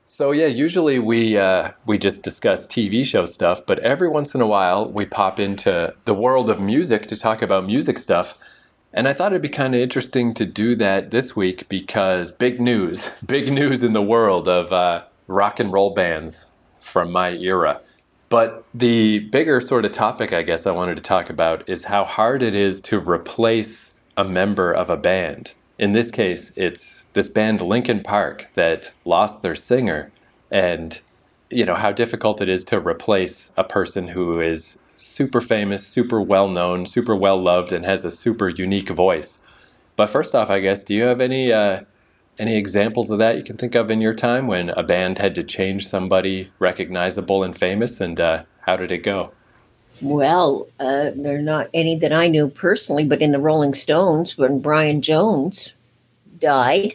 So yeah, usually we just discuss TV show stuff, but every once in a while we pop into the world of music to talk about music stuff. And I thought it'd be kind of interesting to do that this week because big news, big news in the world of rock and roll bands from my era. But the bigger sort of topic I guess I wanted to talk about is how hard it is to replace a member of a band. In this case, it's this band Linkin Park that lost their singer, and how difficult it is to replace a person who is super famous, super well known, super well loved, and has a super unique voice. But first off, I guess, do you have any examples of that you can think of in your time when a band had to change somebody recognizable and famous, and how did it go? Well, there are not any that I knew personally, but in the Rolling Stones, when Brian Jones died,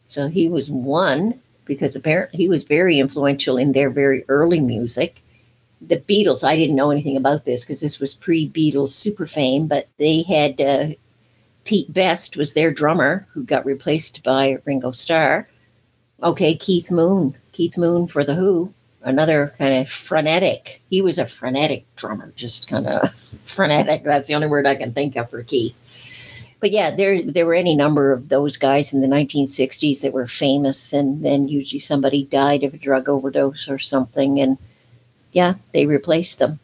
so he was one, because apparently he was very influential in their very early music. The Beatles, I didn't know anything about this because this was pre-Beatles super fame, but they had Pete Best was their drummer who got replaced by Ringo Starr. Okay, Keith Moon for The Who, another kind of frenetic. He was a frenetic drummer, just kind of frenetic. That's the only word I can think of for Keith. But yeah, there were any number of those guys in the 1960s that were famous, and then usually somebody died of a drug overdose or something, and yeah, they replaced them.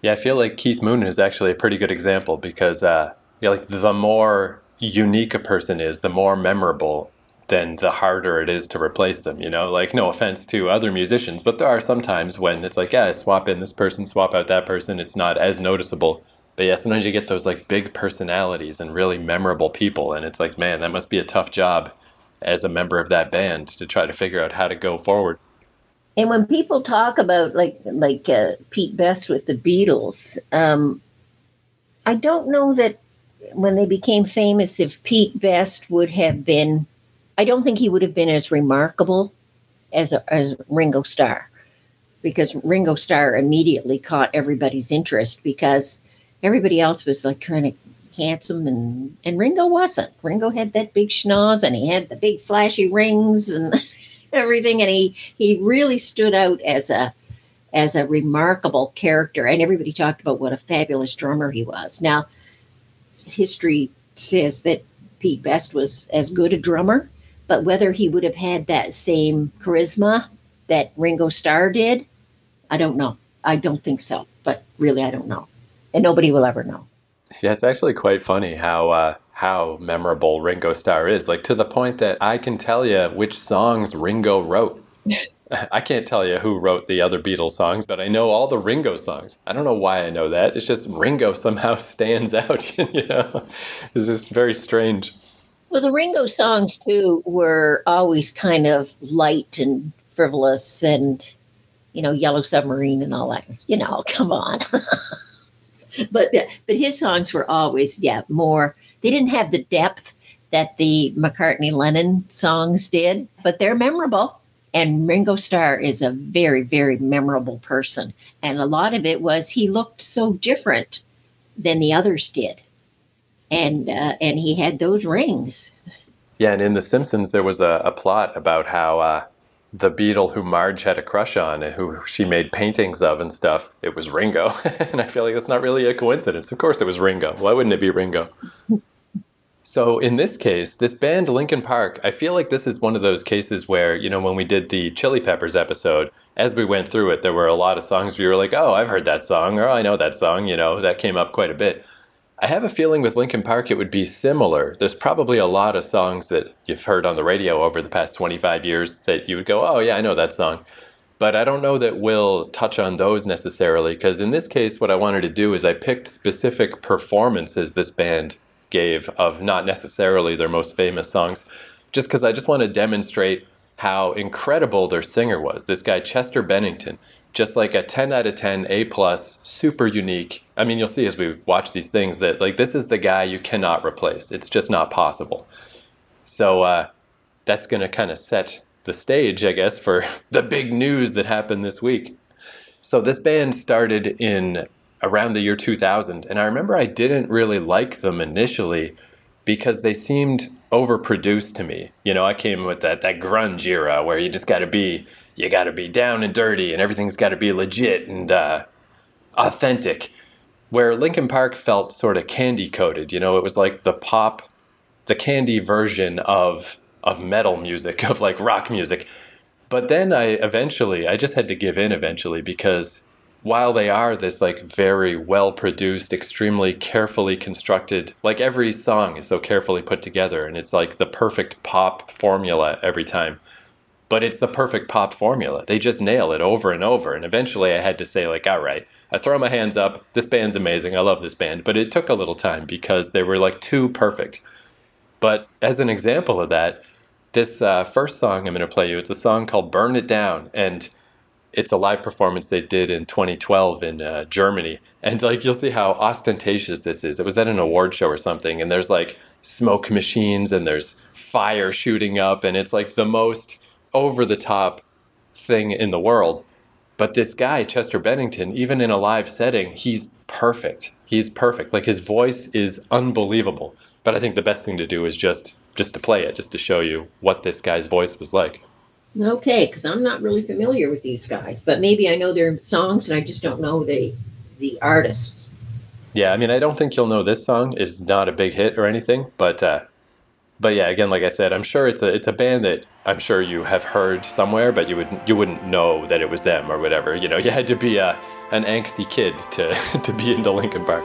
Yeah, I feel like Keith Moon is actually a pretty good example because like the more unique a person is, the more memorable, then the harder it is to replace them. Like no offense to other musicians, but there are some times when it's like, yeah, swap in this person, swap out that person. It's not as noticeable. But yeah, sometimes you get those like big personalities and really memorable people, and it's like, man, that must be a tough job as a member of that band to try to figure out how to go forward. And when people talk about like Pete Best with the Beatles, I don't know that when they became famous, if Pete Best would have been, I don't think he would have been as remarkable as Ringo Starr, because Ringo Starr immediately caught everybody's interest because everybody else was like kind of handsome, and Ringo wasn't. Ringo had that big schnoz, and he had the big flashy rings and everything, and he really stood out as a remarkable character, and everybody talked about what a fabulous drummer he was. Now, history says that Pete Best was as good a drummer, but whether he would have had that same charisma that Ringo Starr did, I don't know. I don't think so, but really I don't know. And nobody will ever know. Yeah, it's actually quite funny how memorable Ringo Starr is, like to the point that I can tell you which songs Ringo wrote. I can't tell you who wrote the other Beatles songs, but I know all the Ringo songs. I don't know why I know that. It's just Ringo somehow stands out, It's just very strange. Well, the Ringo songs, too, were always kind of light and frivolous and, Yellow Submarine and all that. Come on. But his songs were always, more, they didn't have the depth that the McCartney-Lennon songs did, but they're memorable. And Ringo Starr is a very, very memorable person. And a lot of it was he looked so different than the others did. And he had those rings. Yeah, and in The Simpsons, there was a plot about how the Beatle who Marge had a crush on, and who she made paintings of and stuff, it was Ringo. And I feel like that's not really a coincidence. Of course it was Ringo. Why wouldn't it be Ringo? So in this case, this band Linkin Park, I feel like this is one of those cases where, when we did the Chili Peppers episode, as we went through it, there were a lot of songs where you were like, oh, I've heard that song, or I know that song, that came up quite a bit. I have a feeling with Linkin Park it would be similar. There's probably a lot of songs that you've heard on the radio over the past 25 years that you would go, oh yeah, I know that song. But I don't know that we'll touch on those necessarily, because in this case what I wanted to do is I picked specific performances this band gave of not necessarily their most famous songs, just because I just want to demonstrate how incredible their singer was. This guy, Chester Bennington, just like a 10 out of 10, A+, super unique. I mean, you'll see as we watch these things that like this is the guy you cannot replace. It's just not possible. So that's going to kind of set the stage, I guess, for the big news that happened this week. So this band started in around the year 2000, and I remember I didn't really like them initially because they seemed overproduced to me. You know, I came with that grunge era where you got to be down and dirty and everything's got to be legit and authentic. Where Linkin Park felt sort of candy coated. You know, it was like the candy version of metal music, of like rock music. But then I just had to give in eventually, because while they are this like very well produced, extremely carefully constructed, like every song is so carefully put together and it's like the perfect pop formula every time. But it's the perfect pop formula. They just nail it over and over. And eventually I had to say, like, all right, I throw my hands up. This band's amazing. I love this band. But it took a little time because they were like too perfect. But as an example of that, this first song I'm going to play you, it's a song called Burn It Down. And it's a live performance they did in 2012 in Germany. And like, you'll see how ostentatious this is. It was at an award show or something. And there's like smoke machines and there's fire shooting up. And it's like the most over the top thing in the world. But this guy, Chester Bennington, even in a live setting, he's perfect. He's perfect. Like, his voice is unbelievable. But I think the best thing to do is just to play it, just to show you what this guy's voice was like. Okay, because I'm not really familiar with these guys, but maybe I know their songs and I just don't know the artists. Yeah, I mean, I don't think you'll know this song. It's not a big hit or anything, but yeah, again, like I said, I'm sure it's a band that I'm sure you have heard somewhere, but you wouldn't know that it was them or whatever. You know, you had to be an angsty kid to be into Linkin Park.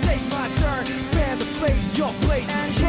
Take my turn, fan the flames, your place is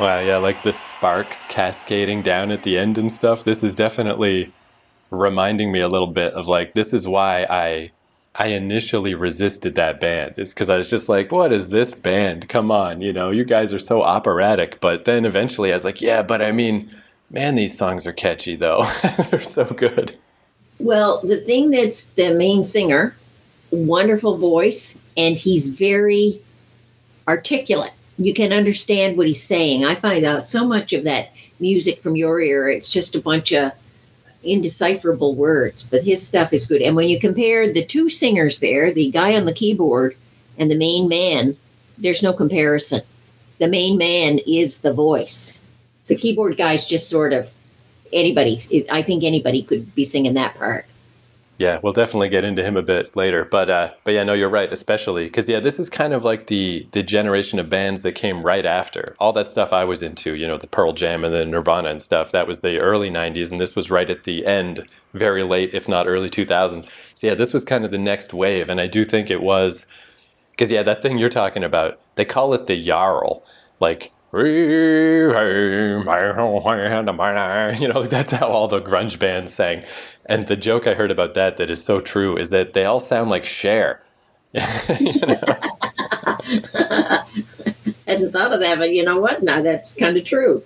Wow, yeah, like the sparks cascading down at the end and stuff. This is definitely reminding me a little bit of like this is why I initially resisted that band. It's because I was just like, what is this band? Come on, you guys are so operatic. But then eventually I was like, yeah, but I mean, man, these songs are catchy though. They're so good. Well, the thing that's the main singer, wonderful voice, and he's very articulate. You can understand what he's saying. I find out so much of that music from your era, it's just a bunch of indecipherable words, but his stuff is good. And when you compare the two singers there, the guy on the keyboard and the main man, there's no comparison. The main man is the voice. The keyboard guy's just sort of anybody. I think anybody could be singing that part. Yeah, we'll definitely get into him a bit later, but yeah, no, you're right, especially because yeah, this is kind of like the generation of bands that came right after all that stuff I was into, the Pearl Jam and the Nirvana and stuff. That was the early '90s, and this was right at the end, very late, if not early 2000s. So yeah, this was kind of the next wave, and I do think it was because yeah, that thing you're talking about, they call it the Jarl, like. That's how all the grunge bands sang. And the joke I heard about that is so true is that they all sound like Cher. Hadn't thought of that, but you know what? Now that's kind of true.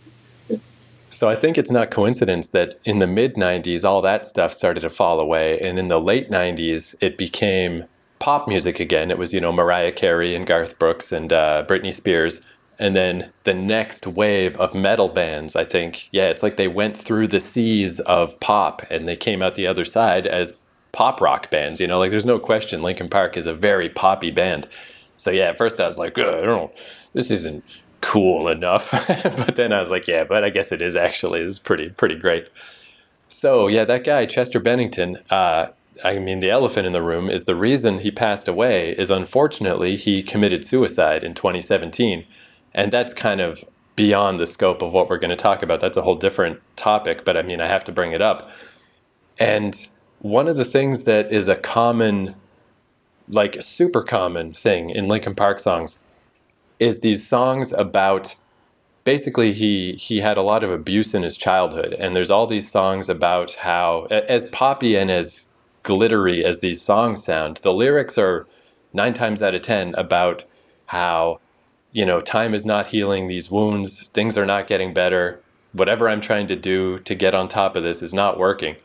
So I think it's not coincidence that in the mid 90s, all that stuff started to fall away. And in the late 90s, it became pop music again. It was, Mariah Carey and Garth Brooks and Britney Spears. And then the next wave of metal bands, I think, yeah, it's like they went through the seas of pop and they came out the other side as pop rock bands. Like there's no question Linkin Park is a very poppy band. So yeah, at first I was like, this isn't cool enough. But then I was like, yeah, but I guess it is actually. It's pretty great. So yeah, that guy, Chester Bennington, the elephant in the room is the reason he passed away is unfortunately he committed suicide in 2017. And that's kind of beyond the scope of what we're going to talk about. That's a whole different topic, but I have to bring it up. And one of the things that is a common, like super common thing in Linkin Park songs is these songs about, basically he had a lot of abuse in his childhood. And there's all these songs about how, as poppy and as glittery as these songs sound, the lyrics are 9 times out of 10 about how time is not healing these wounds. Things are not getting better. Whatever I'm trying to do to get on top of this is not working.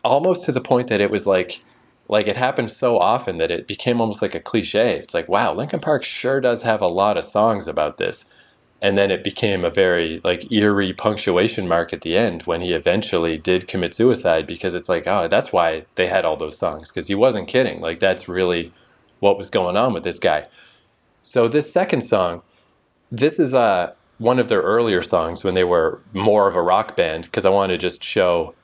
Almost to the point that it was like it happened so often that it became almost like a cliche. It's like, wow, Linkin Park sure does have a lot of songs about this. And then it became a very eerie punctuation mark at the end when he eventually did commit suicide, because it's like, oh, that's why they had all those songs, because he wasn't kidding. That's really what was going on with this guy. So this second song, this is one of their earlier songs when they were more of a rock band, because I want to just show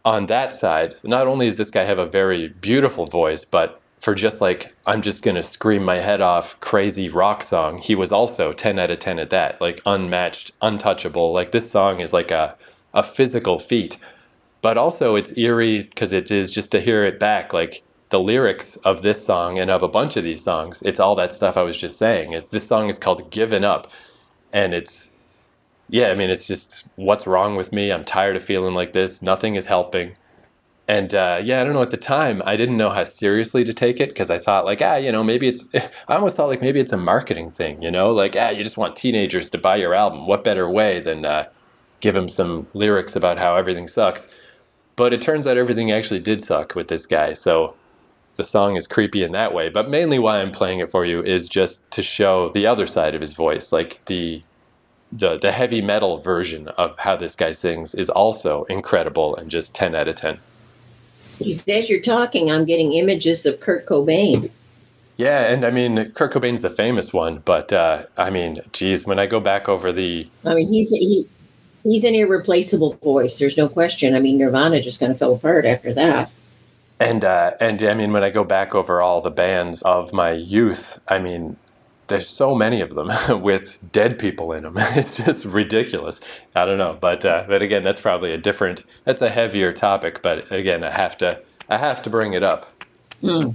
on that side, not only does this guy have a very beautiful voice, but for just I'm just going to scream my head off crazy rock song, he was also 10 out of 10 at that, unmatched, untouchable. This song is a physical feat, but also it's eerie because it is just to hear it back, the lyrics of this song and of a bunch of these songs, it's all that stuff I was just saying. This song is called Given Up. And it's just, what's wrong with me? I'm tired of feeling like this. Nothing is helping. And I don't know, at the time, I didn't know how seriously to take it, because I thought maybe it's, I almost thought maybe it's a marketing thing, you just want teenagers to buy your album. What better way than give them some lyrics about how everything sucks? But it turns out everything actually did suck with this guy. So the song is creepy in that way, but mainly why I'm playing it for you is just to show the other side of his voice, the heavy metal version of how this guy sings is also incredible and just 10 out of 10. As you're talking, I'm getting images of Kurt Cobain. Yeah, and Kurt Cobain's the famous one, but geez, when I go back over he's an irreplaceable voice. There's no question. Nirvana just kind of fell apart after that. And when I go back over all the bands of my youth, there's so many of them with dead people in them. It's just ridiculous. I don't know, but again, that's probably that's a heavier topic. But again, I have to bring it up. Hmm.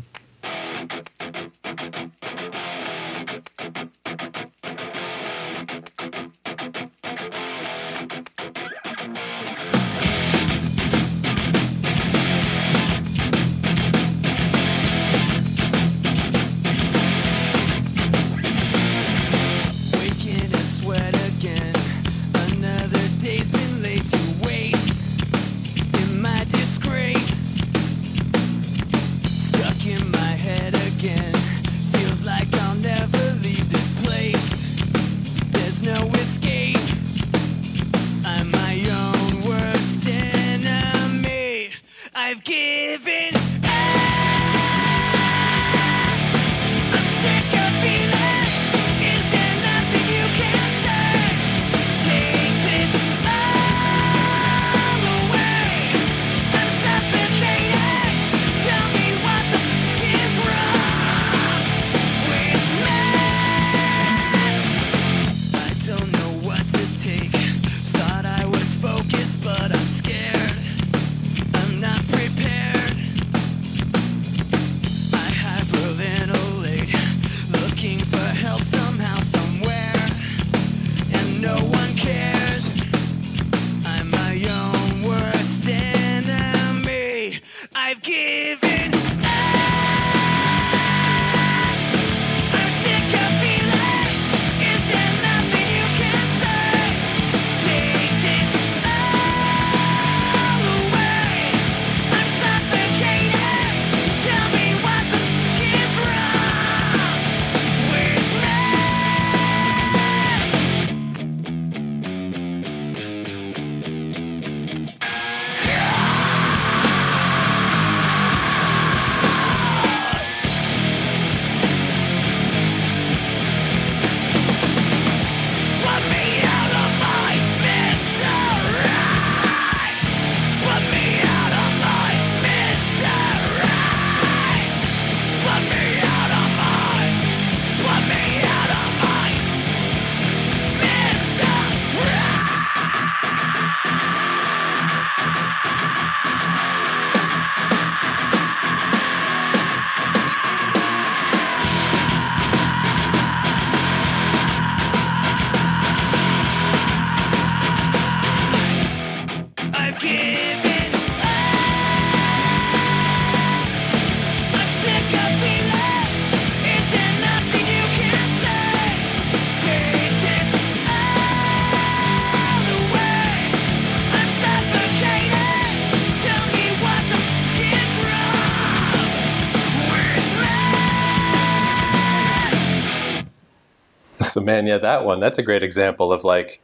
So man, yeah, that's a great example of like,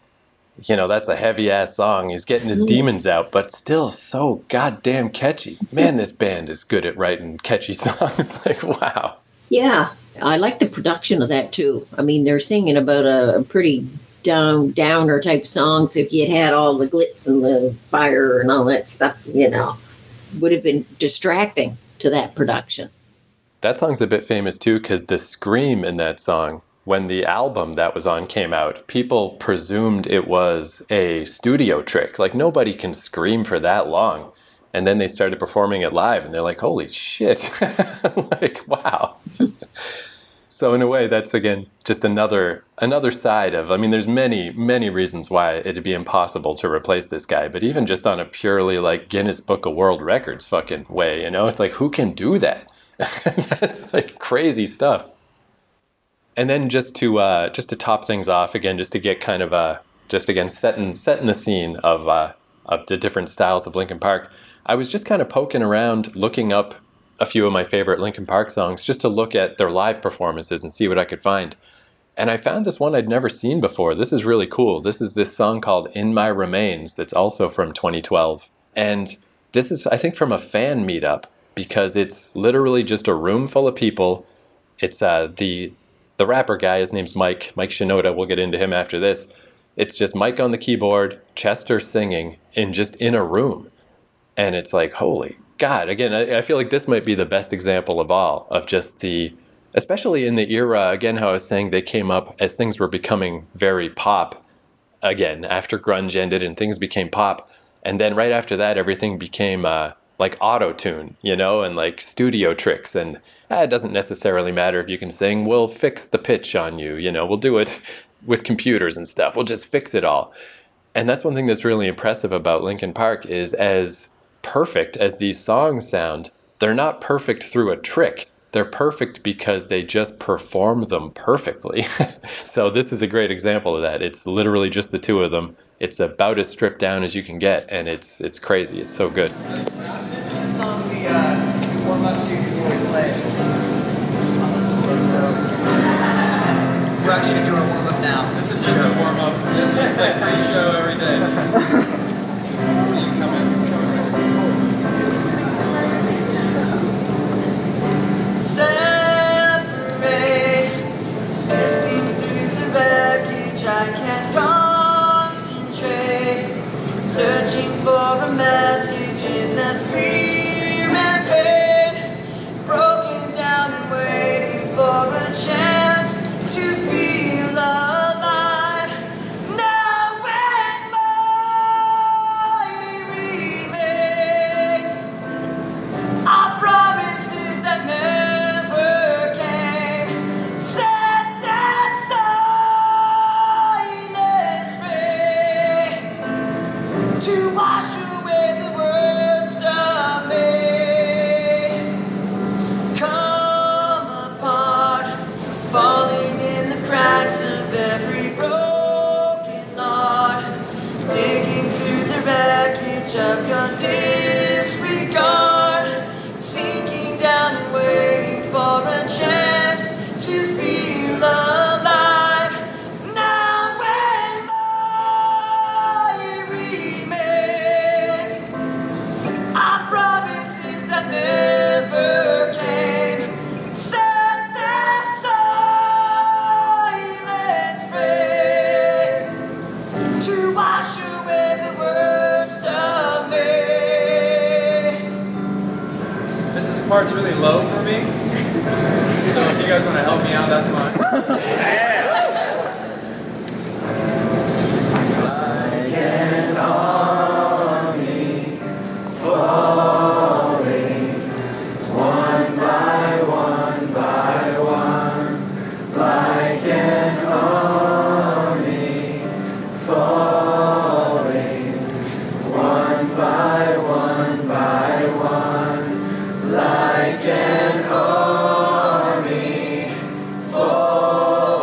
that's a heavy ass song. He's getting his demons out, but still so goddamn catchy. Man, this band is good at writing catchy songs. Like, wow. Yeah, I like the production of that too. I mean, they're singing about a pretty downer type songs. If you'd had all the glitz and the fire and all that stuff, would have been distracting to that production. That song's a bit famous too because the scream in that song, when the album that was on came out, people presumed it was a studio trick. Like, nobody can scream for that long. And then they started performing it live, and they're like, holy shit. Like, wow. So in a way, that's, again, just another side of, I mean, there's many, many reasons why it'd be impossible to replace this guy. But even just on a purely, like, Guinness Book of World Records fucking way, it's like, who can do that? That's, like, crazy stuff. And then just to top things off, again, just to get kind of, just again, setting the scene of the different styles of Linkin Park, I was just kind of poking around, looking up a few of my favorite Linkin Park songs, just to look at their live performances and see what I could find. And I found this one I'd never seen before. This is really cool. This is this song called In My Remains that's also from 2012. And this is, I think, from a fan meetup, because it's literally just a room full of people. It's the rapper guy, his name's Mike Shinoda. We'll get into him after this. It's just Mike on the keyboard, Chester singing, in a room. And it's like, holy God. Again, I feel like this might be the best example of all, of just especially in the era, again, how I was saying they came up as things were becoming very pop, again, after grunge ended and things became pop. And then right after that, everything became like auto-tune, and like studio tricks. And it doesn't necessarily matter if you can sing. We'll fix the pitch on you, we'll do it with computers and stuff. We'll just fix it all. And that's one thing that's really impressive about Linkin Park is, as perfect as these songs sound, they're not perfect through a trick. They're perfect because they just perform them perfectly. So this is a great example of that. It's literally just the two of them. It's about as stripped down as you can get, and it's crazy. It's so good. This is the song we warm up to before we play on this tour, so we're actually going to do our warm up now. This is just a warm up. This is like pre-show every day. You come in. Separate, sifting through the wreckage, I can't concentrate, searching for a message in the fear and pain, broken down and waiting for a chance to feel alive. Now when my remains are promises that never came, set their silence free to wash away the worst of me. Come apart, falling in the cracks of every broken heart, digging through the wreckage of your disregard, sinking down and waiting for a chance to feel alive. Now when my remains are promises that never came, set their silence free to wash away the worst of me. This is part's really low for me, so if you guys want to help me out, that's fine. Like an army falling, one by one, like an army falling, one by one, like an army falling.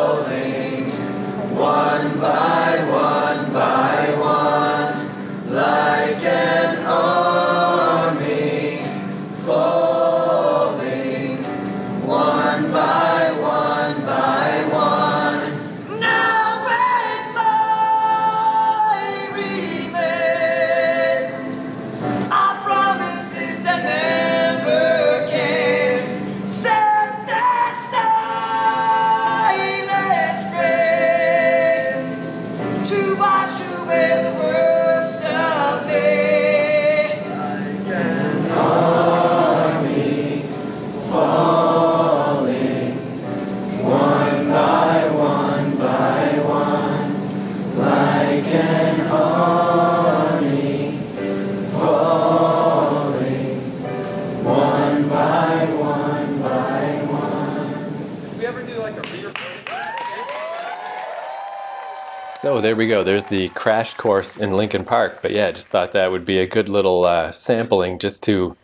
So there we go. There's the crash course in Linkin Park. But yeah, I just thought that would be a good little sampling just to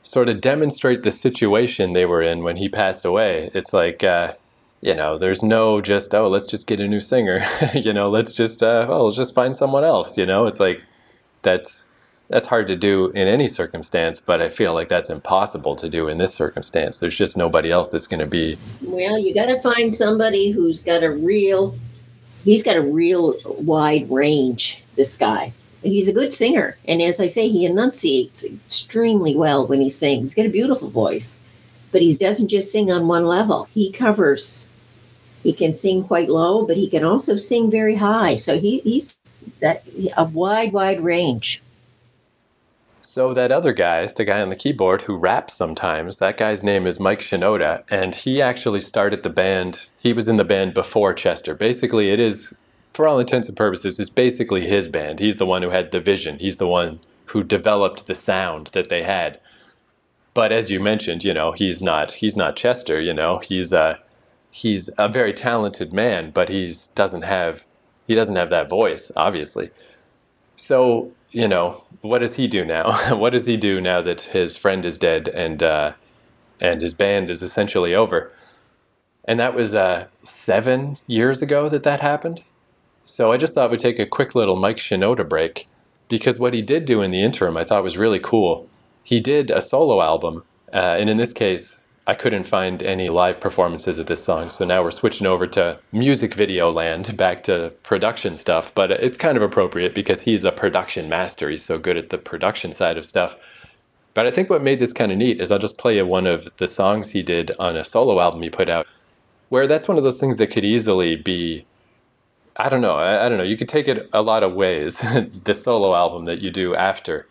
sort of demonstrate the situation they were in when he passed away. It's like, there's no just, oh, let's just get a new singer. Let's just, let's just find someone else. It's like that's hard to do in any circumstance, but I feel like that's impossible to do in this circumstance. There's just nobody else that's going to be. Well, you got to find somebody who's got he's got a real wide range, this guy. He's a good singer. And as I say, he enunciates extremely well when he sings. He's got a beautiful voice, but he doesn't just sing on one level. He covers. He can sing quite low, but he can also sing very high. So he's a wide range. So that other guy, the guy on the keyboard who raps sometimes, that guy's name is Mike Shinoda, and he actually started the band. He was in the band before Chester. Basically, it is, for all intents and purposes, it's basically his band. He's the one who had the vision. He's the one who developed the sound that they had. But as you mentioned, he's not Chester. He's a very talented man, but he doesn't have that voice, obviously. So, what does he do now? What does he do now that his friend is dead and his band is essentially over? And that was 7 years ago that happened. So I just thought we'd take a quick little Mike Shinoda break, because what he did do in the interim I thought was really cool. He did a solo album, and in this case, I couldn't find any live performances of this song, so now we're switching over to music video land, back to production stuff, but it's kind of appropriate because he's a production master. He's so good at the production side of stuff. But I think what made this kind of neat is I'll just play you one of the songs he did on a solo album he put out, where that's one of those things that could easily be, I don't know, you could take it a lot of ways, the solo album that you do after.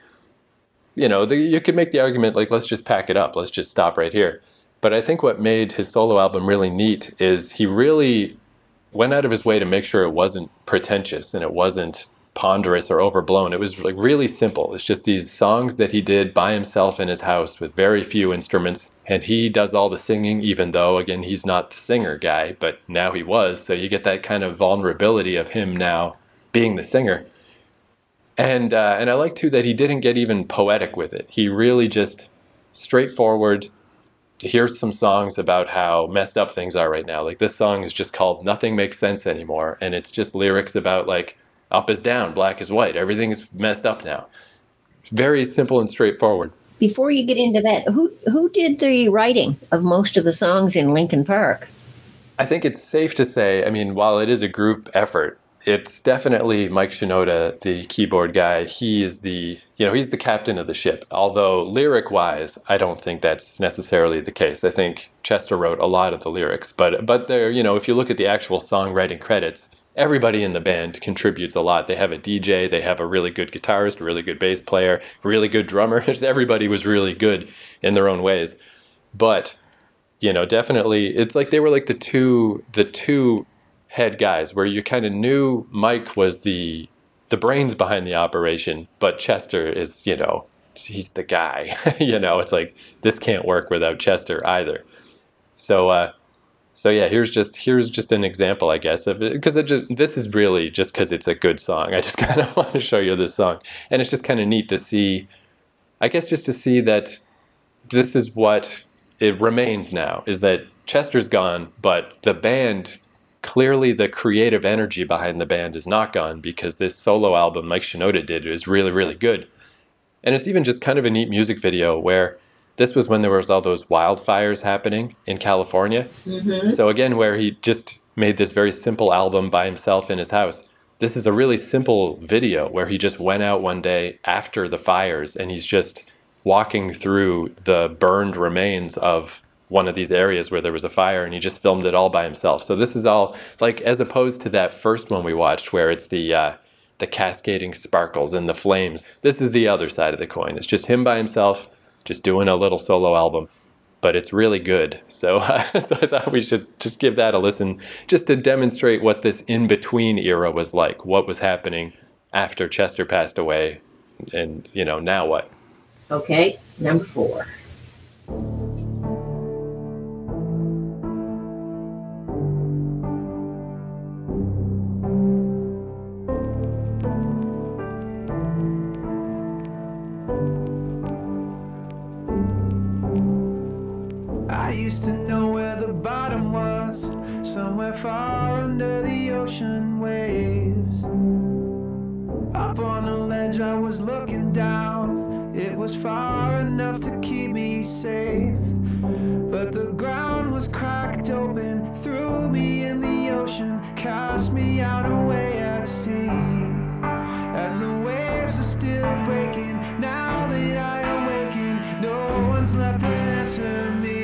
You could make the argument, like, let's just pack it up, let's just stop right here. But I think what made his solo album really neat is he really went out of his way to make sure it wasn't pretentious and it wasn't ponderous or overblown. It was like really simple. It's just these songs that he did by himself in his house with very few instruments. And he does all the singing, even though, again, he's not the singer guy, but now he was. So you get that kind of vulnerability of him now being the singer. And I like, too, that he didn't get even poetic with it. He really just straightforward. Here's some songs about how messed up things are right now. Like, this song is just called Nothing Makes Sense Anymore. And it's just lyrics about, like, up is down, black is white. Everything is messed up now. Very simple and straightforward. Before you get into that, who did the writing of most of the songs in Linkin Park? I think it's safe to say, while it is a group effort, it's definitely Mike Shinoda, the keyboard guy. He is he's the captain of the ship. Although lyric-wise, I don't think that's necessarily the case. I think Chester wrote a lot of the lyrics. But there, if you look at the actual songwriting credits, everybody in the band contributes a lot. They have a DJ, they have a really good guitarist, a really good bass player, a really good drummer. Everybody was really good in their own ways. But, definitely, it's like they were like the two head guys, where you kind of knew Mike was the brains behind the operation, but Chester is, he's the guy. It's like, this can't work without Chester either. So yeah, here's just an example, I guess, of it, because this is really just because it's a good song. I just kind of want to show you this song, and it's just kind of neat to see, I guess, just to see that this is what it remains now, is that Chester's gone, but the band, clearly the creative energy behind the band is not gone, because this solo album Mike Shinoda did is really, really good. And it's even just kind of a neat music video where this was when there was all those wildfires happening in California. Mm-hmm. So again, where he just made this very simple album by himself in his house. This is a really simple video where he just went out one day after the fires and he's just walking through the burned remains of one of these areas where there was a fire, and he just filmed it all by himself. So this is all, like, as opposed to that first one we watched where it's the cascading sparkles and the flames. This is the other side of the coin. It's just him by himself, just doing a little solo album, but it's really good. So I thought we should just give that a listen, just to demonstrate what this in-between era was like, what was happening after Chester passed away, and, now what? Okay, number 4. somewhere far under the ocean waves. Up on a ledge I was looking down. It was far enough to keep me safe, but the ground was cracked open, threw me in the ocean, cast me out away at sea. And the waves are still breaking now that I awaken. No one's left to answer me.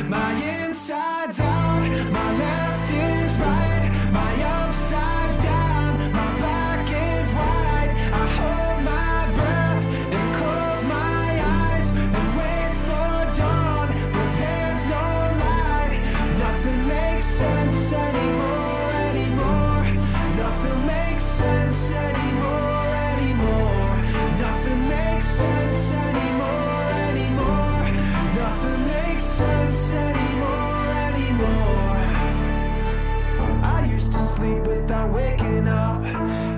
My inside's out, my left is right, my upside's down, my back is wide. I hold my breath and close my eyes and wait for dawn, but there's no light. Nothing makes sense anymore, anymore. Nothing makes sense anymore, anymore. Nothing makes sense anymore, anymore. Nothing makes sense anymore, anymore. I used to sleep without waking up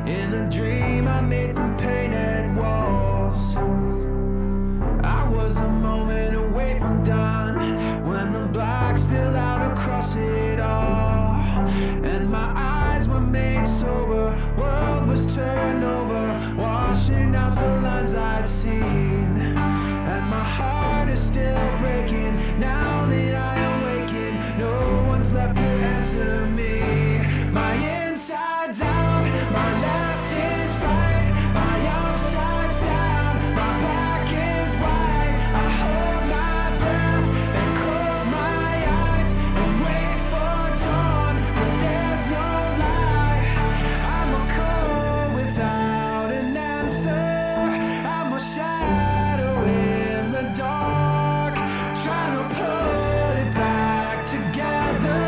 in a dream I made from painted walls. I was a moment away from dawn when the black spilled out across it all, and my eyes were made sober, world was turned over, washing out the lines I'd seen. And my heart is still breaking now that I awaken. No one's left to answer me. My inside's out, my left is right, my upside's down, my back is wide. I hold my breath and close my eyes and wait for dawn, but there's no light. I'm a call without an answer. I'm a shadow in the dark, trying to put it back together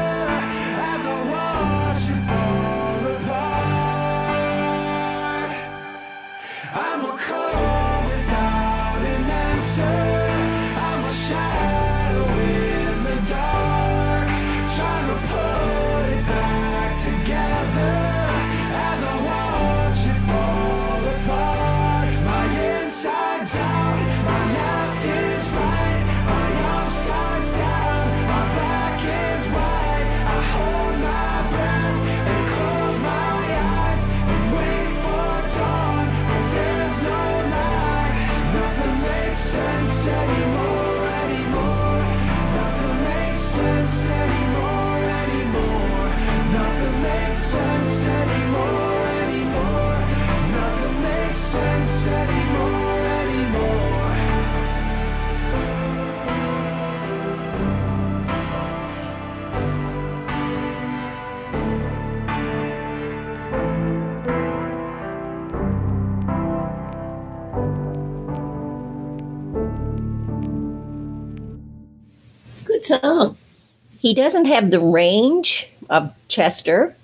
as I watch it fall apart. I'm a call without an answer. I'm a shadow in the dark, trying to put it back together as I watch it fall apart. My inside's out, my left is right, my upside's down, my back is wide. I hold my breath and close my eyes and wait for dawn, but there's no light. Nothing makes sense anymore, anymore. Nothing makes sense anymore, anymore. Nothing makes sense anymore, anymore. Nothing makes sense anymore, anymore. Good song. He doesn't have the range of Chester,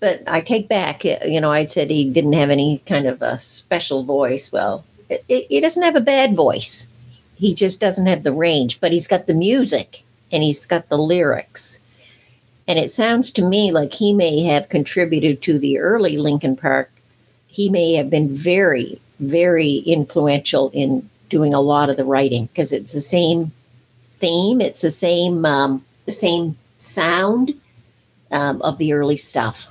but I take back, I'd said he didn't have any kind of a special voice. Well, he doesn't have a bad voice. He just doesn't have the range, but he's got the music and he's got the lyrics. And it sounds to me like he may have contributed to the early Linkin Park. He may have been very, very influential in doing a lot of the writing because it's the same theme. It's the same sound of the early stuff.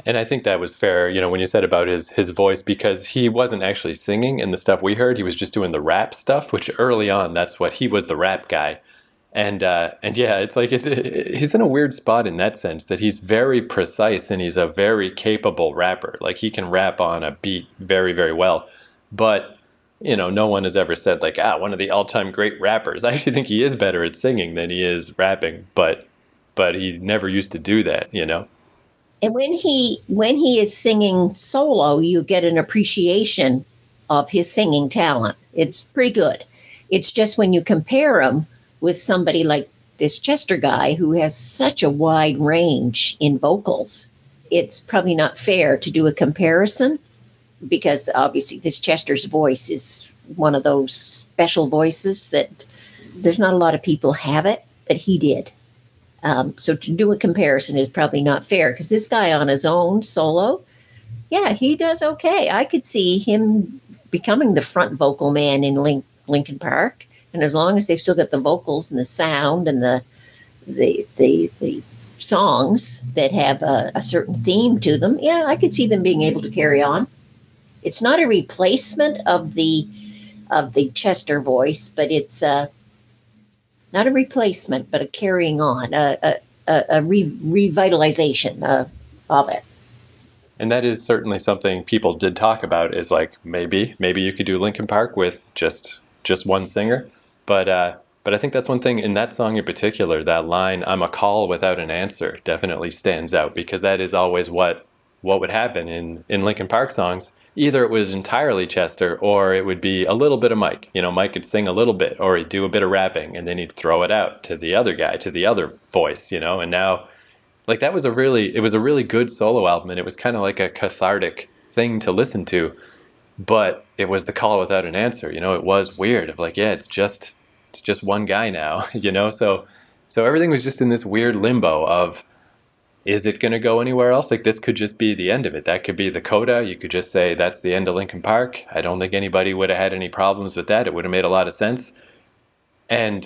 And I think that was fair, when you said about his voice, because he wasn't actually singing in the stuff we heard. He was just doing the rap stuff, which early on, that's what he was, the rap guy. And yeah, it's like he's in a weird spot in that sense that he's very precise and he's a very capable rapper. Like he can rap on a beat very, very well. But, no one has ever said like, one of the all-time great rappers. I actually think he is better at singing than he is rapping, but he never used to do that, And when he is singing solo, you get an appreciation of his singing talent. It's pretty good. It's just when you compare him with somebody like this Chester guy who has such a wide range in vocals, it's probably not fair to do a comparison because obviously this Chester's voice is one of those special voices that there's not a lot of people have it, but he did. So to do a comparison is probably not fair because this guy on his own solo, yeah, he does okay. I could see him becoming the front vocal man in Linkin Park. And as long as they've still got the vocals and the sound and the songs that have a certain theme to them, yeah, I could see them being able to carry on. It's not a replacement of the Chester voice, but it's not a replacement, but a carrying on, a revitalization of it. And that is certainly something people did talk about, is like maybe you could do Linkin Park with just one singer. But I think that's one thing in that song in particular, that line, "I'm a call without an answer," definitely stands out, because that is always what would happen in Linkin Park songs. Either it was entirely Chester, or it would be a little bit of Mike. You know, Mike could sing a little bit, or he'd do a bit of rapping, and then he'd throw it out to the other guy, to the other voice, you know. And now, like, it was a really good solo album, and it was kind of like a cathartic thing to listen to. But it was the call without an answer, you know. It was weird, of like, yeah, it's just one guy now, you know. So everything was just in this weird limbo of, is it going to go anywhere else? Like, this could just be the end of it. That could be the coda. You could just say that's the end of Linkin Park. I don't think anybody would have had any problems with that. It would have made a lot of sense. And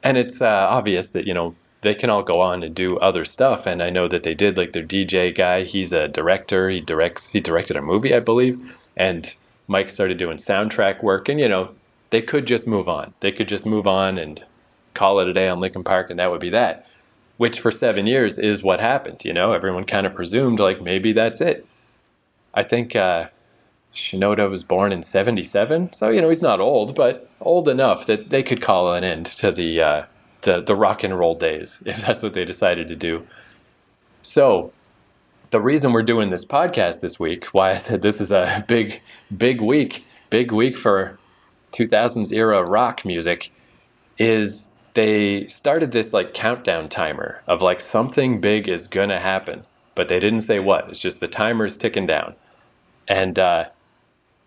it's obvious that, you know, they can all go on and do other stuff. And I know that they did. Like, their DJ guy, he's a director. He directed a movie, I believe. And Mike started doing soundtrack work. And, you know, they could just move on. They could just move on and call it a day on Linkin Park, and that would be that. Which for 7 years is what happened, you know. Everyone kind of presumed, like, maybe that's it. I think Shinoda was born in 1977, so, you know, he's not old, but old enough that they could call an end to the rock and roll days, if that's what they decided to do. So the reason we're doing this podcast this week, why I said this is a big week for 2000s era rock music, is they started this like countdown timer of like something big is gonna happen, but they didn't say what. It's just the timer's ticking down. And I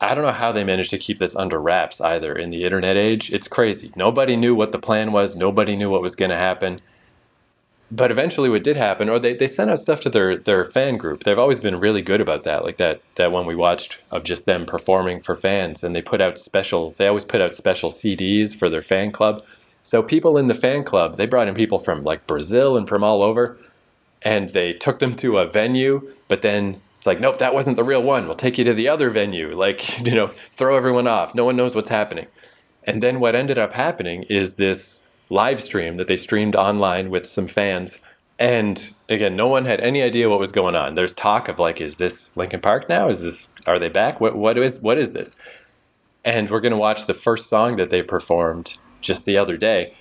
don't know how they managed to keep this under wraps either in the internet age. It's crazy. Nobody knew what the plan was. Nobody knew what was gonna happen. But eventually what did happen, or they sent out stuff to their fan group. They've always been really good about that, like that one we watched of just them performing for fans. And they always put out special CDs for their fan club. So people in the fan club, they brought in people from like Brazil and from all over, and they took them to a venue, but then it's like, nope, that wasn't the real one. We'll take you to the other venue. Like, you know, throw everyone off. No one knows what's happening. And then what ended up happening is this live stream that they streamed online with some fans. And again, no one had any idea what was going on. There's talk of like, is this Linkin Park now? Are they back? What is this? And we're going to watch the first song that they performed just the other day.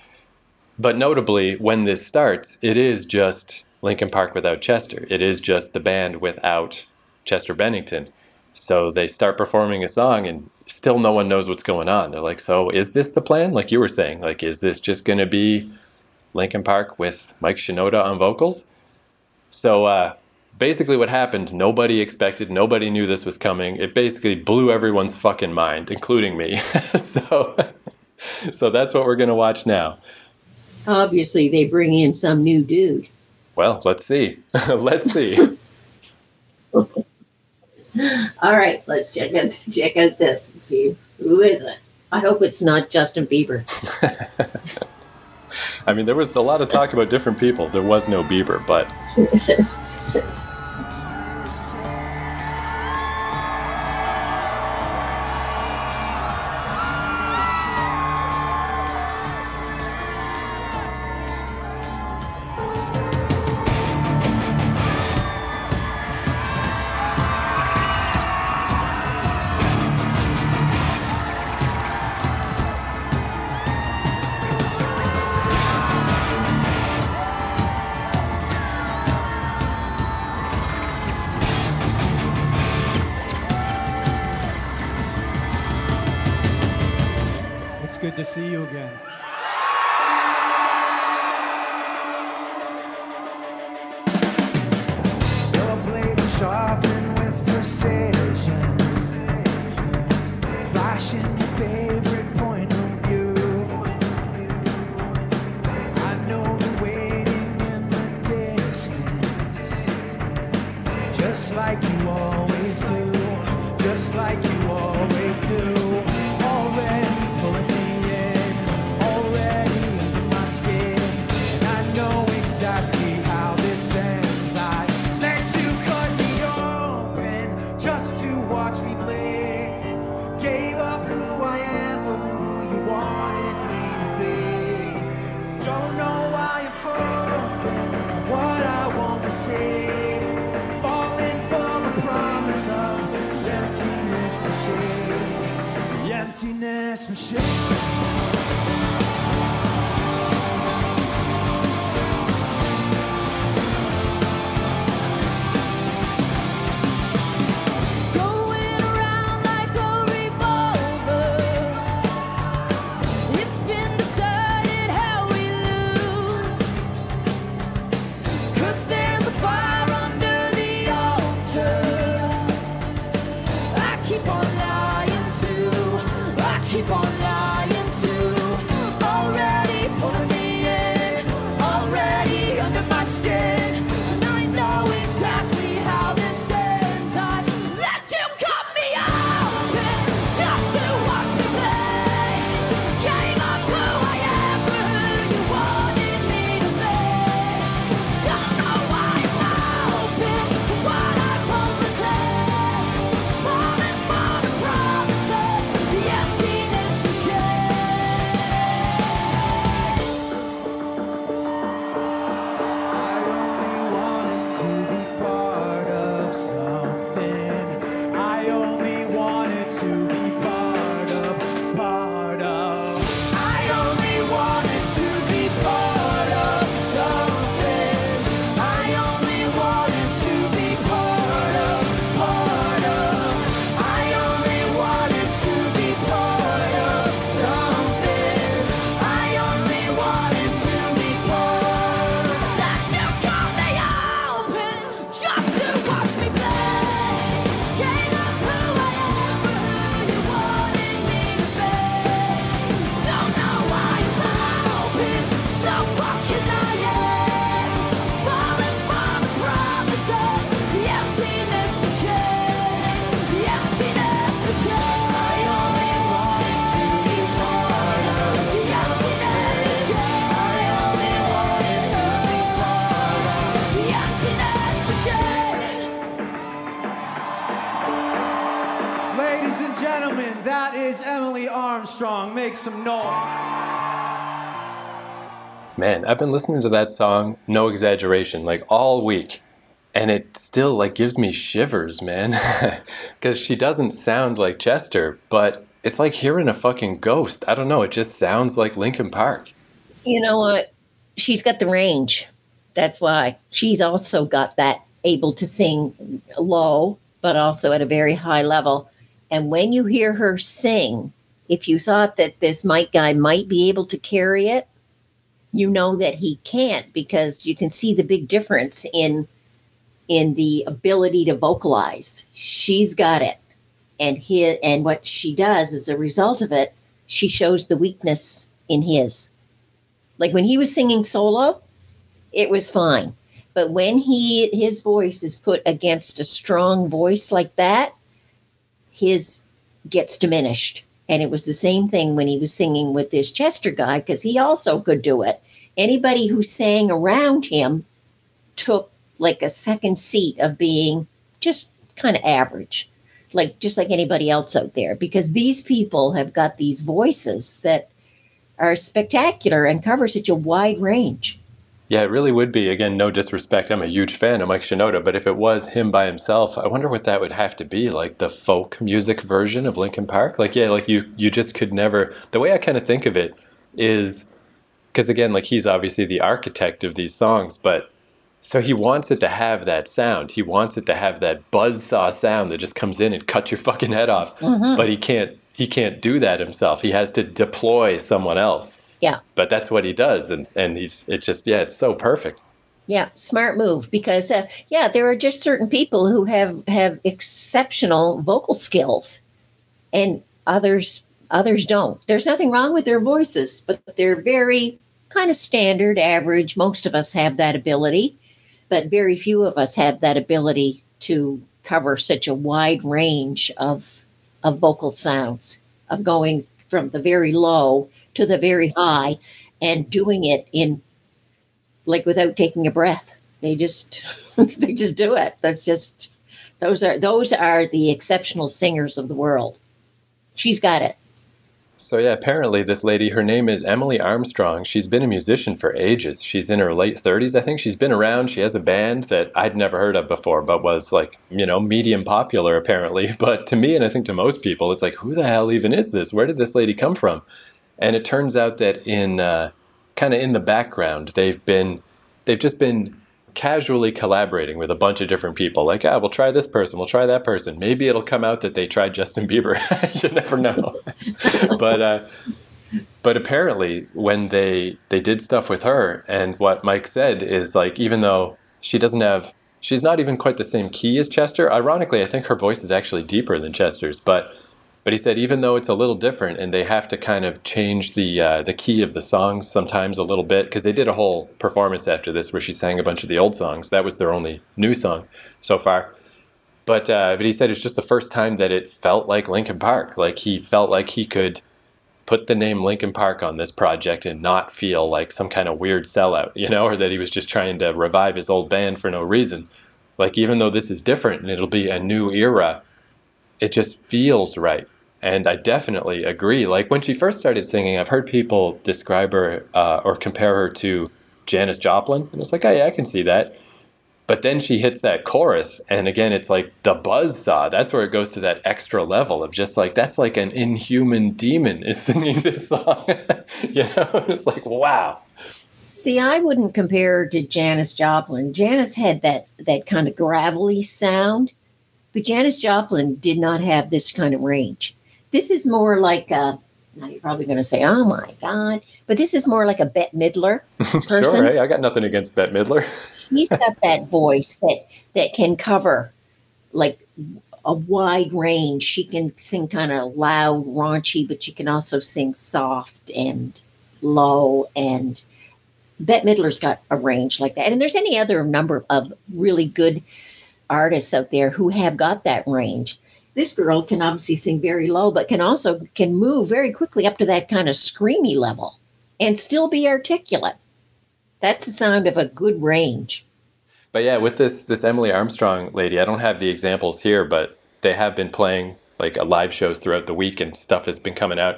But notably, when this starts, it is just Linkin Park without Chester. It is just the band without Chester Bennington. So they start performing a song and still no one knows what's going on. They're like, so is this the plan? Like you were saying, like, is this just going to be Linkin Park with Mike Shinoda on vocals? So basically what happened, nobody expected, nobody knew this was coming. It basically blew everyone's fucking mind, including me. So that's what we're going to watch now. Obviously, they bring in some new dude. Well, let's see. Let's see. All right, let's check out this and see who is it. I hope it's not Justin Bieber. I mean, there was a lot of talk about different people. There was no Bieber, but... It's good to see you again. Your blade is sharpened with precision, flashing your favorite point of view. I know you're waiting in the distance, just like you always do, just like you always do. Already pulling me in, already under my skin, and I know exactly how this shit. Going around like a revolver. It's been decided how we lose. 'Cause there's a fire under the altar. I keep on lying to. I keep on lying to. Already pulling me in. Already under my skin. And I know exactly how this ends. I let you cut me open just to watch me play. Game of who I am for who you wanted me to be. Don't know why I'm open to what I won't say. Falling for the promises, the emptiness we share. I only wanted to be part of something. I only wanted to be part of. I only wanted to be part of something. I only wanted to be part of. I only wanted to be part of something. I only wanted to be part. Let you cut me open just to watch me play. Game of who I am for who you wanted me to be. Don't know why I'm open, so fucking lying. Falling for the promises, the emptiness we share. The emptiness we share. I only wanted to be part of. The emptiness we share. I only wanted to be part of. The emptiness we share. Ladies and gentlemen, that is Emily Armstrong. Make some noise. Man, I've been listening to that song, no exaggeration, like all week. And it still like gives me shivers, man. Because she doesn't sound like Chester, but it's like hearing a fucking ghost. I don't know, it just sounds like Linkin Park. You know what? She's got the range. That's why. She's also got that able to sing low, but also at a very high level. And when you hear her sing, if you thought that this Mike guy might be able to carry it, you know that he can't, because you can see the big difference in the ability to vocalize. She's got it. And what she does as a result of it, she shows the weakness in his. Like when he was singing solo, it was fine. But when his voice is put against a strong voice like that, his gets diminished. And it was the same thing when he was singing with this Chester guy, because he also could do it. Anybody who sang around him took like a second seat of being just kind of average, like just like anybody else out there, because these people have got these voices that are spectacular and cover such a wide range. Yeah, it really would be. Again, no disrespect. I'm a huge fan of Mike Shinoda, but if it was him by himself, I wonder what that would have to be, like the folk music version of Linkin Park. Like, yeah, like you just could never. The way I kind of think of it is, because again, like he's obviously the architect of these songs, but so he wants it to have that sound. He wants it to have that buzzsaw sound that just comes in and cuts your fucking head off. Mm-hmm. But he can't do that himself. He has to deploy someone else. Yeah. But that's what he does, and it's so perfect. Yeah, smart move, because there are just certain people who have exceptional vocal skills, and others don't. There's nothing wrong with their voices, but they're very kind of standard, average. Most of us have that ability, but very few of us have that ability to cover such a wide range of vocal sounds, of going from the very low to the very high, and doing it in like without taking a breath. They just they just do it. Those are the exceptional singers of the world. She's got it. So yeah, apparently this lady, her name is Emily Armstrong. She's been a musician for ages. She's in her late 30s, I think. She's been around. She has a band that I'd never heard of before, but was like, medium popular apparently. But to me, and I think to most people, it's like, who the hell even is this? Where did this lady come from? And it turns out that in kind of in the background, they've just been casually collaborating with a bunch of different people. Like, we'll try this person, we'll try that person. Maybe it'll come out that they tried Justin Bieber. You never know. But apparently, when they did stuff with her, and what Mike said is like, even though she's not even quite the same key as Chester. Ironically, I think her voice is actually deeper than Chester's, but he said even though it's a little different and they have to kind of change the key of the songs sometimes a little bit, because they did a whole performance after this where she sang a bunch of the old songs. That was their only new song so far. But he said it's just the first time that it felt like Linkin Park. Like he felt like he could put the name Linkin Park on this project and not feel like some kind of weird sellout, or that he was just trying to revive his old band for no reason. Like, even though this is different and it'll be a new era, it just feels right. And I definitely agree. Like, when she first started singing, I've heard people describe her or compare her to Janis Joplin. And it's like, oh, yeah, I can see that. But then she hits that chorus, and again, it's like the buzzsaw. That's where it goes to that extra level of just like, that's like an inhuman demon is singing this song. It's like, wow. See, I wouldn't compare her to Janis Joplin. Janis had that kind of gravelly sound, but Janis Joplin did not have this kind of range. This is more like now you're probably going to say, oh my God, but this is more like a Bette Midler person. Sure, hey, I got nothing against Bette Midler. She's got that voice that can cover like a wide range. She can sing kind of loud, raunchy, but she can also sing soft and low. And Bette Midler's got a range like that. And there's any other number of really good artists out there who have got that range. This girl can obviously sing very low, but can move very quickly up to that kind of screamy level and still be articulate. That's the sound of a good range. But yeah, with this Emily Armstrong lady, I don't have the examples here, but they have been playing like live shows throughout the week and stuff has been coming out.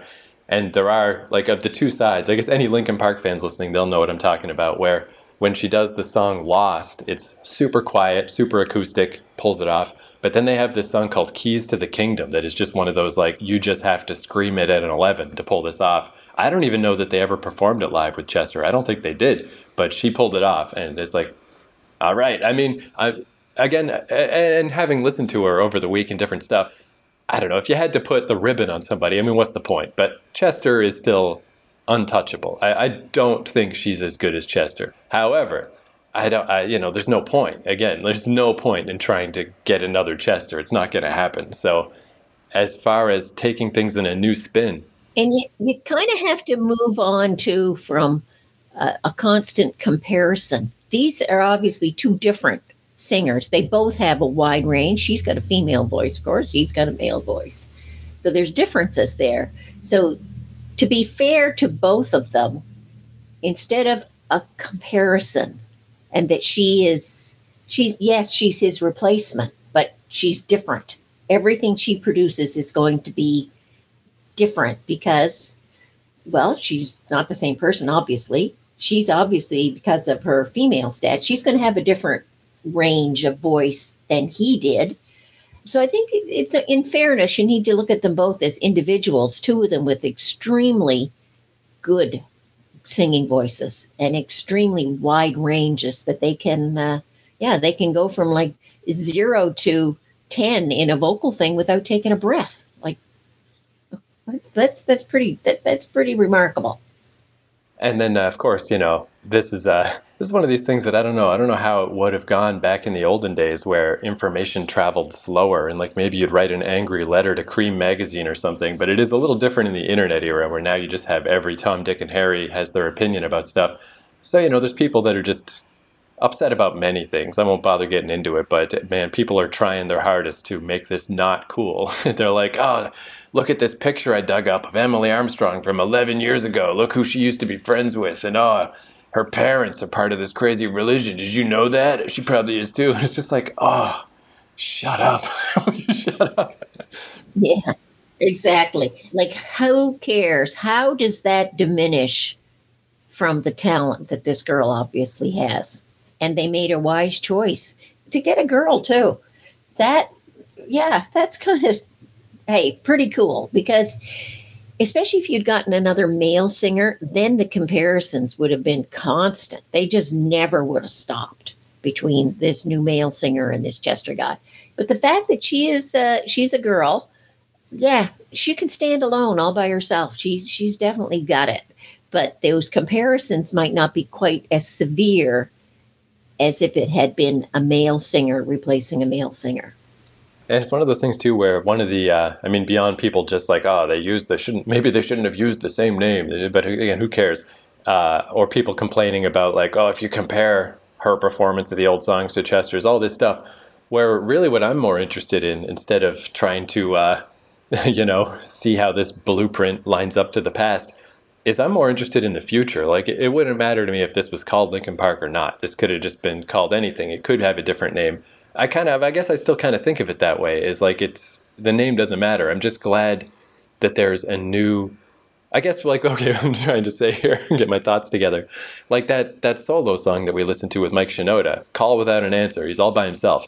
And there are, like, of the two sides, I guess any Linkin Park fans listening, they'll know what I'm talking about, where when she does the song Lost, it's super quiet, super acoustic, pulls it off. But then they have this song called Keys to the Kingdom that is just one of those, like, you just have to scream it at an 11 to pull this off. I don't even know that they ever performed it live with Chester. I don't think they did, but she pulled it off, and it's like, all right. I mean, again, and having listened to her over the week and different stuff, I don't know, if you had to put the ribbon on somebody, I mean, what's the point? But Chester is still untouchable. I don't think she's as good as Chester. However, there's no point. Again, there's no point in trying to get another Chester. It's not going to happen. So as far as taking things in a new spin. And you kind of have to move on from a constant comparison. These are obviously two different singers. They both have a wide range. She's got a female voice, of course. He's got a male voice. So there's differences there. So to be fair to both of them, instead of a comparison, and that she's his replacement, but she's different. Everything she produces is going to be different because, well, she's not the same person, obviously. She's obviously, because of her female stat, she's going to have a different range of voice than he did. So I think it's in fairness, you need to look at them both as individuals, two of them with extremely good singing voices and extremely wide ranges that they can, they can go from like 0 to 10 in a vocal thing without taking a breath. Like that's pretty remarkable. And then, of course, this is one of these things that I don't know. I don't know how it would have gone back in the olden days where information traveled slower and like maybe you'd write an angry letter to Cream magazine or something. But it is a little different in the internet era where now you just have every Tom, Dick, and Harry has their opinion about stuff. So, there's people that are just upset about many things. I won't bother getting into it, but man, people are trying their hardest to make this not cool. They're like, oh, look at this picture I dug up of Emily Armstrong from 11 years ago. Look who she used to be friends with. And her parents are part of this crazy religion. Did you know that? She probably is too. It's just like, oh, shut up. Shut up. Yeah. Exactly. Like, who cares? How does that diminish from the talent that this girl obviously has? And they made a wise choice to get a girl, too. That, yeah, that's kind of, hey, pretty cool because especially if you'd gotten another male singer, then the comparisons would have been constant. They just never would have stopped between this new male singer and this Chester guy. But the fact that she's a girl, yeah, she can stand alone all by herself. She's definitely got it. But those comparisons might not be quite as severe as if it had been a male singer replacing a male singer. And it's one of those things too, where one of the, I mean, beyond people just like, oh, maybe they shouldn't have used the same name, but again, who cares? Or people complaining about like, oh, if you compare her performance of the old songs to Chester's, all this stuff, where really what I'm more interested in, instead of trying to, see how this blueprint lines up to the past, is I'm more interested in the future. Like, it wouldn't matter to me if this was called Linkin Park or not. This could have just been called anything. It could have a different name. I guess I still kind of think of it that way, is like the name doesn't matter. I'm just glad that there's a new, I guess, like, okay, I'm trying to say here and get my thoughts together. Like that solo song that we listened to with Mike Shinoda, Call Without an Answer, he's all by himself.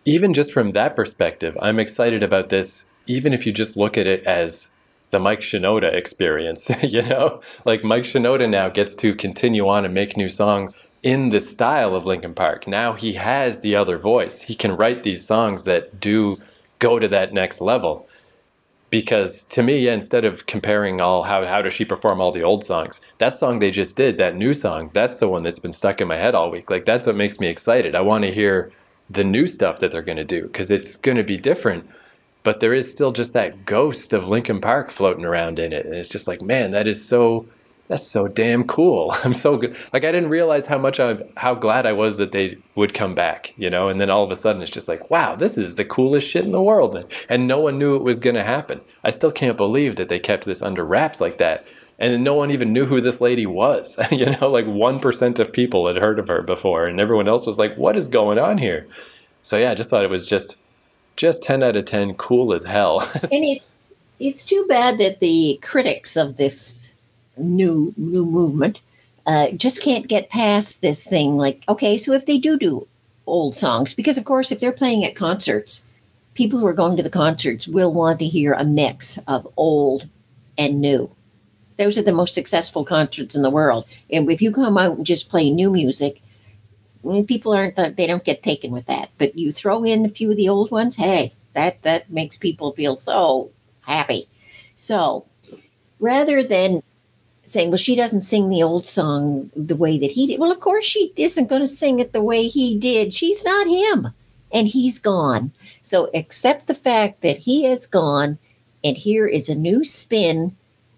Even just from that perspective, I'm excited about this, even if you just look at it as the Mike Shinoda experience, Like Mike Shinoda now gets to continue on and make new songs in the style of Linkin Park. Now he has the other voice. He can write these songs that do go to that next level. Because to me, instead of comparing how does she perform all the old songs, that song they just did, that new song, that's the one that's been stuck in my head all week. Like, that's what makes me excited. I want to hear the new stuff that they're going to do, because it's going to be different. But there is still just that ghost of Linkin Park floating around in it. And it's just like, man, that's so damn cool. I'm so good. Like, I didn't realize how glad I was that they would come back, and then all of a sudden it's just like, wow, this is the coolest shit in the world. And no one knew it was going to happen. I still can't believe that they kept this under wraps like that. And no one even knew who this lady was. Like 1% of people had heard of her before, and everyone else was like, what is going on here? So yeah, I just thought it was just 10 out of 10, cool as hell. And it's too bad that the critics of this new movement just can't get past this thing. Like, okay, so if they do old songs, because of course if they're playing at concerts, people who are going to the concerts will want to hear a mix of old and new. Those are the most successful concerts in the world. And if you come out and just play new music, people they don't get taken with that. But you throw in a few of the old ones, hey, that makes people feel so happy. So rather than saying, well, she doesn't sing the old song the way that he did. Well, of course she isn't going to sing it the way he did. She's not him, and he's gone. So accept the fact that he is gone, and here is a new spin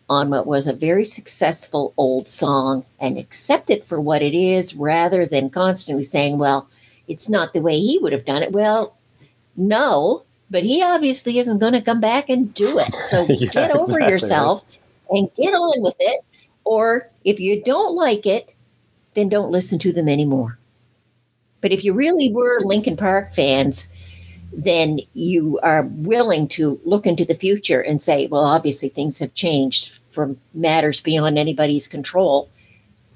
on what was a very successful old song, and accept it for what it is, rather than constantly saying, well, it's not the way he would have done it. Well, no, but he obviously isn't going to come back and do it. So get over yourself and get on with it. Or if you don't like it, then don't listen to them anymore. But if you really were Linkin Park fans, then you are willing to look into the future and say, well, obviously things have changed from matters beyond anybody's control.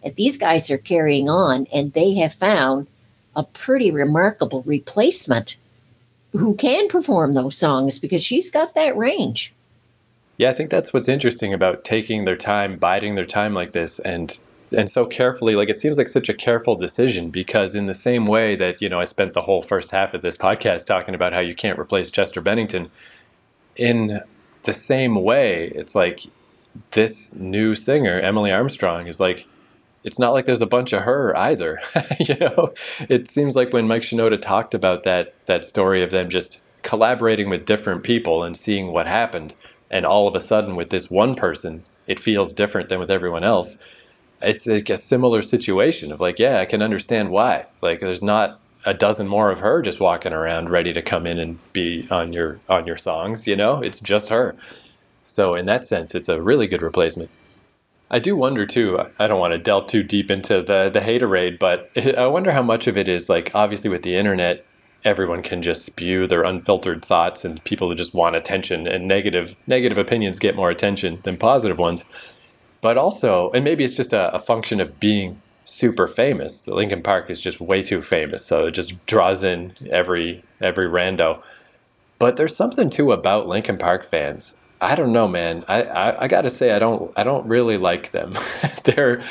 And these guys are carrying on, and they have found a pretty remarkable replacement who can perform those songs, because she's got that range. Yeah, I think that's what's interesting about taking their time, biding their time like this, and so carefully. Like, it seems like such a careful decision, because in the same way that, I spent the whole first half of this podcast talking about how you can't replace Chester Bennington, in the same way, it's like this new singer, Emily Armstrong, is like, it's not like there's a bunch of her either. It seems like when Mike Shinoda talked about that story of them just collaborating with different people and seeing what happened, and all of a sudden with this one person, it feels different than with everyone else. It's like a similar situation of like, yeah, I can understand why. Like, there's not a dozen more of her just walking around ready to come in and be on your songs, It's just her. So in that sense, it's a really good replacement. I do wonder too, I don't want to delve too deep into the haterade, but I wonder how much of it is like, obviously with the internet, everyone can just spew their unfiltered thoughts, and people who just want attention, and negative opinions get more attention than positive ones. But also, and maybe it's just a function of being super famous. The Linkin Park is just way too famous, so it just draws in every rando. But there's something too about Linkin Park fans. I don't know, man. I gotta say, I don't really like them. They're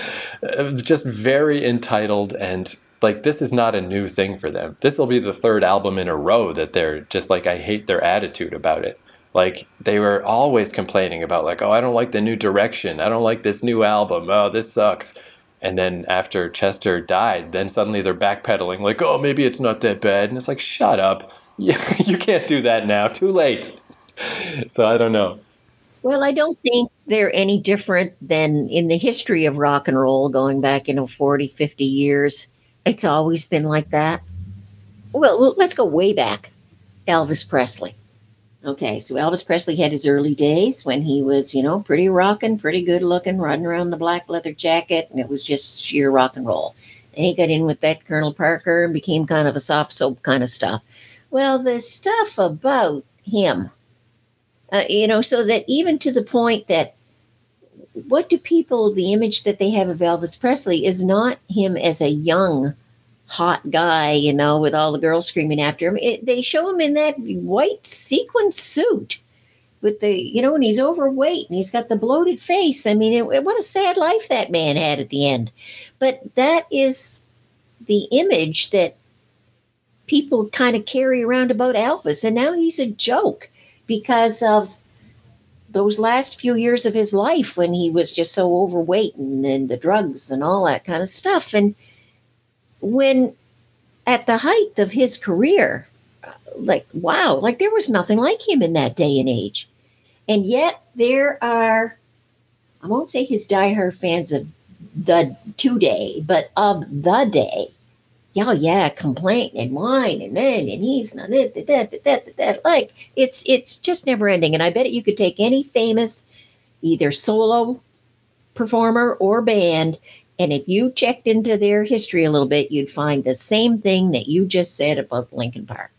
just very entitled, and like, this is not a new thing for them. This will be the third album in a row that they're just like, I hate their attitude about it. Like, they were always complaining about, like, oh, I don't like the new direction. I don't like this new album. Oh, this sucks. And then after Chester died, then suddenly they're backpedaling, like, oh, maybe it's not that bad. And it's like, shut up. You can't do that now. Too late. So I don't know. Well, I don't think they're any different than in the history of rock and roll going back, 40, 50 years. It's always been like that. Well, let's go way back. Elvis Presley. Okay, so Elvis Presley had his early days when he was, pretty rockin', pretty good looking, running around the black leather jacket, and it was just sheer rock and roll. And he got in with that Colonel Parker and became kind of a soft soap kind of stuff. Well, the stuff about him, so that even to the point that what do people, the image that they have of Elvis Presley is not him as a young, hot guy, with all the girls screaming after him. They show him in that white sequin suit with the, and he's overweight and he's got the bloated face. I mean, what a sad life that man had at the end. But that is the image that people kind of carry around about Elvis. And now he's a joke because of those last few years of his life when he was just so overweight and the drugs and all that kind of stuff. And when at the height of his career, wow, there was nothing like him in that day and age. And yet there are, I won't say his diehard fans of the today, but of the day. Yeah, complain and whine and he's not that. Like, it's just never ending. And I bet you could take any famous, either solo performer or band, and if you checked into their history a little bit, you'd find the same thing that you just said about Linkin Park.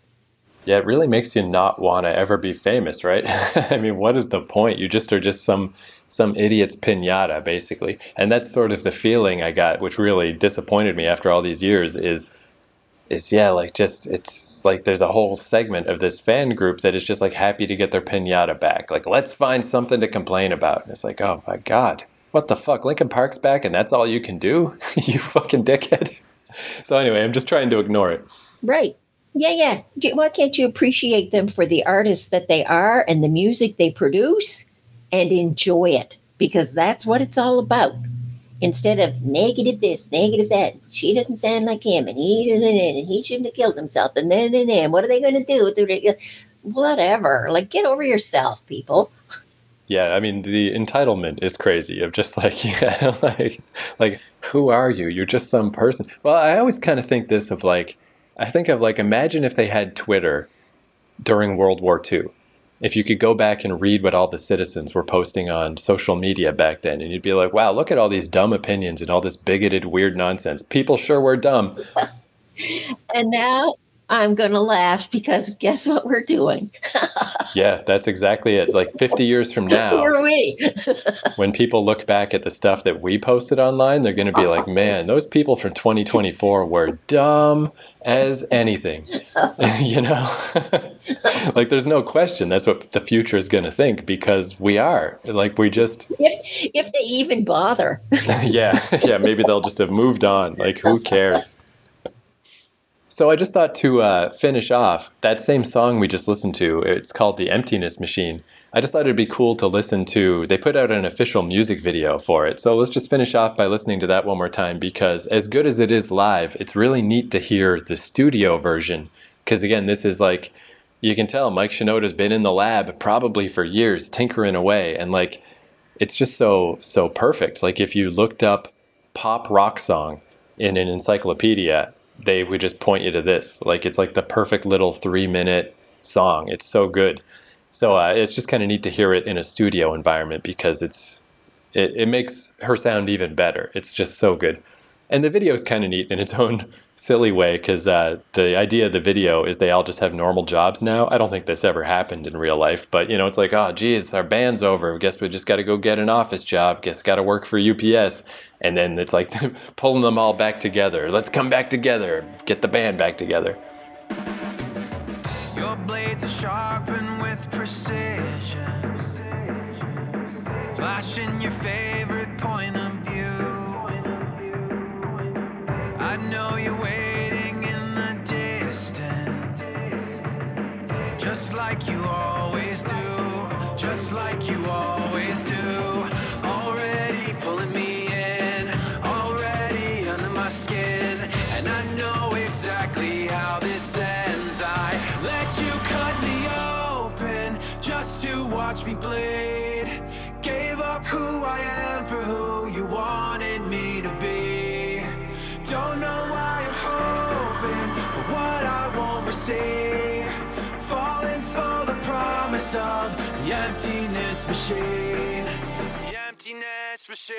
Yeah, it really makes you not want to ever be famous, right? I mean, what is the point? You just are just some idiot's piñata, basically. And that's sort of the feeling I got, which really disappointed me after all these years, is yeah, it's like there's a whole segment of this fan group that is just like happy to get their piñata back. Like, let's find something to complain about. And it's like, oh my God. What the fuck? Linkin Park's back and that's all you can do? You fucking dickhead. So anyway, I'm just trying to ignore it. Right. Yeah. Why can't you appreciate them for the artists that they are and the music they produce and enjoy it? Because that's what it's all about. Instead of negative this, negative that. She doesn't sound like him and he shouldn't have killed himself. And then what are they going to do? Whatever. Like, get over yourself, people. Yeah, I mean, the entitlement is crazy of just like, yeah, like, who are you? You're just some person. Well, I always kind of think this of like, imagine if they had Twitter during World War II. If you could go back and read what all the citizens were posting on social media back then, and you'd be like, wow, look at all these dumb opinions and all this bigoted, weird nonsense. People sure were dumb. And now I'm going to laugh because guess what we're doing? Yeah, that's exactly it. Like 50 years from now, who are we? When people look back at the stuff that we posted online, they're going to be like, man, those people from 2024 were dumb as anything. Like, there's no question that's what the future is going to think, because we are. Like, we just... If they even bother. Yeah, maybe they'll just have moved on. Like, who cares? So I just thought to finish off, that same song we just listened to, it's called The Emptiness Machine. I just thought it'd be cool to listen to. They put out an official music video for it. So let's just finish off by listening to that one more time, because as good as it is live, it's really neat to hear the studio version. Because again, this is like, you can tell Mike Shinoda's been in the lab probably for years, tinkering away. And like, it's just so perfect. Like, if you looked up pop rock song in an encyclopedia, they would just point you to this. Like, it's like the perfect little 3-minute song. It's so good. So it's just kind of neat to hear it in a studio environment, because it makes her sound even better. It's just so good. And the video is kind of neat in its own silly way, because the idea of the video is they all just have normal jobs now. I don't think this ever happened in real life, but you know, it's like, oh geez, our band's over, guess we just got to go get an office job, guess got to work for UPS. And then it's like pulling them all back together. Let's come back together, get the band back together. Your blades are sharpened with precision, flashing your favorite point of view. I know you're waiting in the distance, just like you always do, just like you always do. Already pulling me in, already under my skin, and I know exactly how this ends. I let you cut me open just to watch me bleed. Gave up who I am for who you wanted me to be. Don't know why I'm hoping for what I won't receive. Falling for the promise of the emptiness machine. The emptiness machine.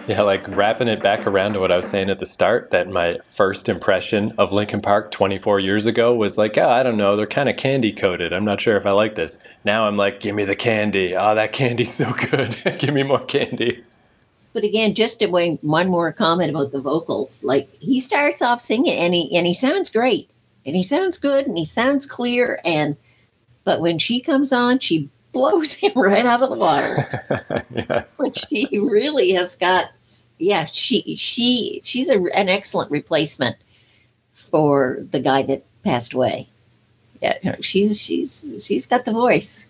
Yeah, like wrapping it back around to what I was saying at the start, that my first impression of Linkin Park 24 years ago was like, oh, I don't know, they're kind of candy coated. I'm not sure if I like this. Now I'm like, give me the candy. Oh, that candy's so good. Give me more candy. But again, just to one more comment about the vocals. Like, he starts off singing and he sounds great. And he sounds good and he sounds clear. But when she comes on, she blows him right out of the water. Yeah. Which he really has got. Yeah, she's an excellent replacement for the guy that passed away. Yeah, she's got the voice.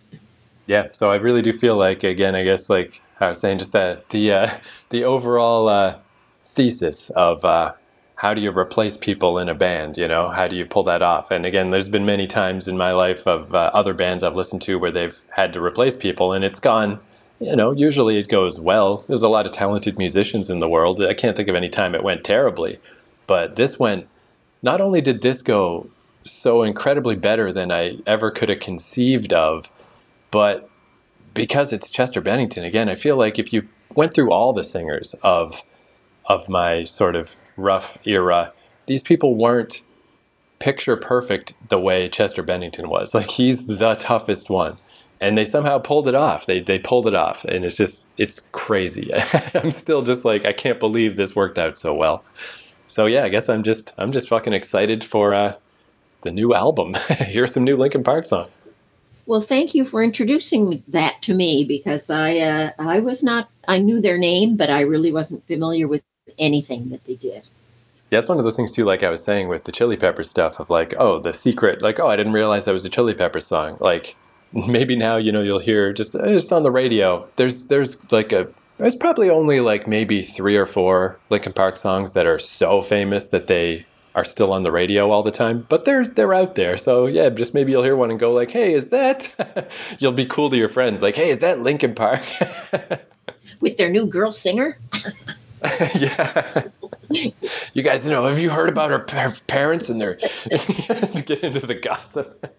Yeah, so I really do feel like, again, I guess like I was saying, just that the overall thesis of how do you replace people in a band, you know, how do you pull that off? And again, there's been many times in my life of other bands I've listened to where they've had to replace people, and it's gone, you know, usually it goes well. There's a lot of talented musicians in the world. I can't think of any time it went terribly, but this went, not only did this go so incredibly better than I ever could have conceived of, but because it's Chester Bennington, again, I feel like if you went through all the singers of my sort of rough era, these people weren't picture perfect the way Chester Bennington was. Like, he's the toughest one. And they somehow pulled it off. They pulled it off. And it's crazy. I'm still just like, I can't believe this worked out so well. So yeah, I guess I'm just fucking excited for the new album. Here's some new Linkin Park songs. Well, thank you for introducing that to me because I was not, I knew their name, but I really wasn't familiar with anything that they did. Yeah, it's one of those things too, like I was saying with the Chili Pepper stuff of like, oh, the secret, like, oh, I didn't realize that was a Chili Pepper song. Like maybe now, you'll hear just on the radio, there's probably only like maybe 3 or 4 Linkin Park songs that are so famous that they are still on the radio all the time, but they're out there. So yeah, just maybe you'll hear one and go like, hey, is that, you'll be cool to your friends. Like, hey, is that Linkin Park? With their new girl singer? Yeah. You guys have you heard about her parents and their get into the gossip?